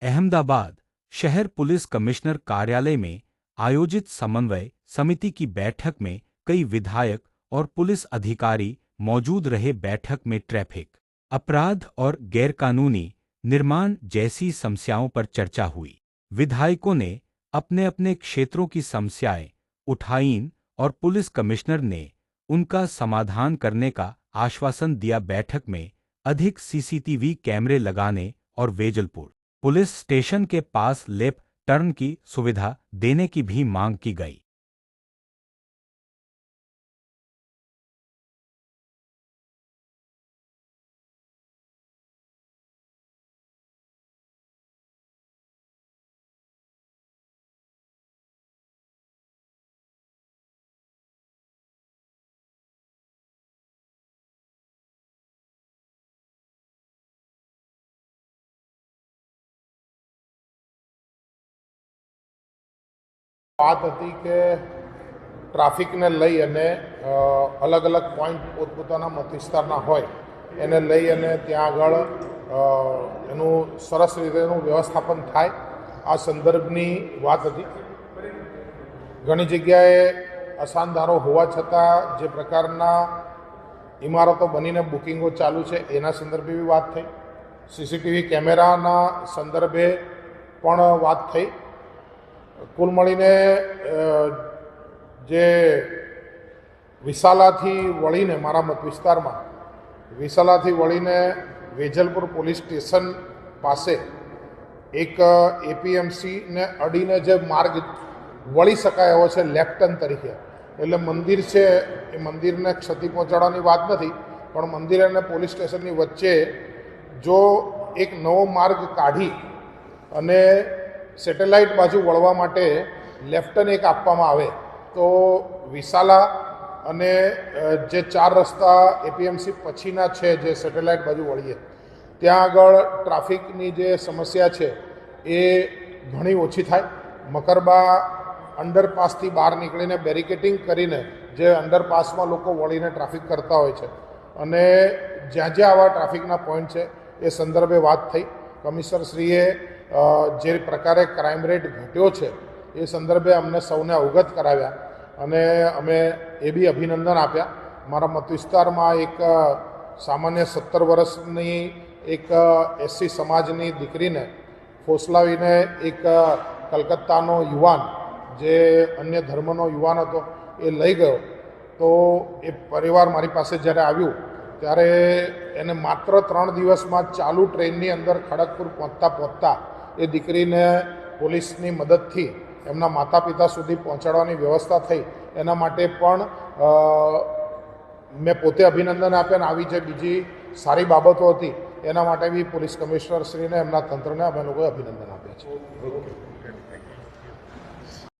अहमदाबाद शहर police commissioner कार्यालय में आयोजित समन्वय समिति की बैठक में कई विधायक और पुलिस अधिकारी मौजूद रहे। बैठक में ट्रैफिक अपराध और गैरकानूनी निर्माण जैसी समस्याओं पर चर्चा हुई। विधायकों ने अपने अपने क्षेत्रों की समस्याएं उठाईं और पुलिस कमिश्नर ने उनका समाधान करने का आश्वासन दिया। बैठक में अधिक सीसीटीवी कैमरे लगाने और वेजलपुर पुलिस स्टेशन के पास लेफ्ट टर्न की सुविधा देने की भी मांग की गई। बात थी कि ट्राफिक ने लई अने अलग अलग पॉइंट पोतपोताना मत विस्तारना होय एने लई अने त्यां आगळ एनु सरस रीतेनुं व्यवस्थापन थाय आ संदर्भनी वात हती। घणी जग्याए असानदारो होवा छतां जे प्रकारना इमारतो बनीने बुकिंगो चालू छे एना संदर्भे बी वात थई। सीसीटीवी कैमेराना संदर्भे पण वात थई। कुल मळीने जे विसालाथी वळीने मारा मत विस्तारमां विसालाथी वळीने वेजलपुर पोलीस स्टेशन पासे एक एपीएमसी ने अडीने जे मार्ग वળી શકાય એવો છે લેફ્ટ ટર્ન તરીકે, એટલે મંદિર છે એ મંદિરને ક્ષતિ પહોંચાડવાની વાત નથી, પણ મંદિર અને પોલીસ સ્ટેશનની વચ્ચે જો એક નવો માર્ગ કાઢી અને સેટેલાઇટ બાજુ વળવા માટે લેફ્ટ ટર્ન એક આપવામાં આવે તો વિસાલા અને જે 4 રસ્તા એપીએમસી પછીના છે જે સેટેલાઇટ બાજુ વળીએ ત્યાં આગળ ટ્રાફિકની જે સમસ્યા છે એ ઘણી ઓછી થાય। મકરબા અંડરપાસથી બહાર નીકળીને બેરિકેટિંગ કરીને જે અંડરપાસમાં લોકો વળીને ટ્રાફિક કરતા હોય છે અને જ્યાં જ્યાં આવા ટ્રાફિકના પોઈન્ટ છે એ સંદર્ભે વાત થઈ। કમિશનરશ્રીએ જે પ્રકારે ક્રાઇમ રેટ ઘટ્યો છે એ સંદર્ભે અમને સૌને અવગત કરાવ્યા અને અમે એ બી અભિનંદન આપ્યા। મારા મત વિસ્તારમાં એક સામાન્ય 17 વર્ષની એક એસસી સમાજની દીકરીને ફોસલાવીને એક કલકત્તાનો યુવાન જે અન્ય ધર્મનો યુવાન હતો એ લઈ ગયો, તો એ પરિવાર મારી પાસે જ્યારે આવ્યું ત્યારે એને માત્ર 3 દિવસમાં ચાલુ ટ્રેનની અંદર ખડગપુર પહોંચતા એ દીકરીને પોલીસની મદદથી એમના માતા પિતા સુધી પહોંચાડવાની વ્યવસ્થા થઈ। એના માટે પણ મેં પોતે અભિનંદન આપ્યા અને આવી જે બીજી સારી બાબતો હતી એના માટે બી પોલીસ કમિશનરશ્રીને એમના તંત્રને અમે લોકોએ અભિનંદન આપ્યા છે।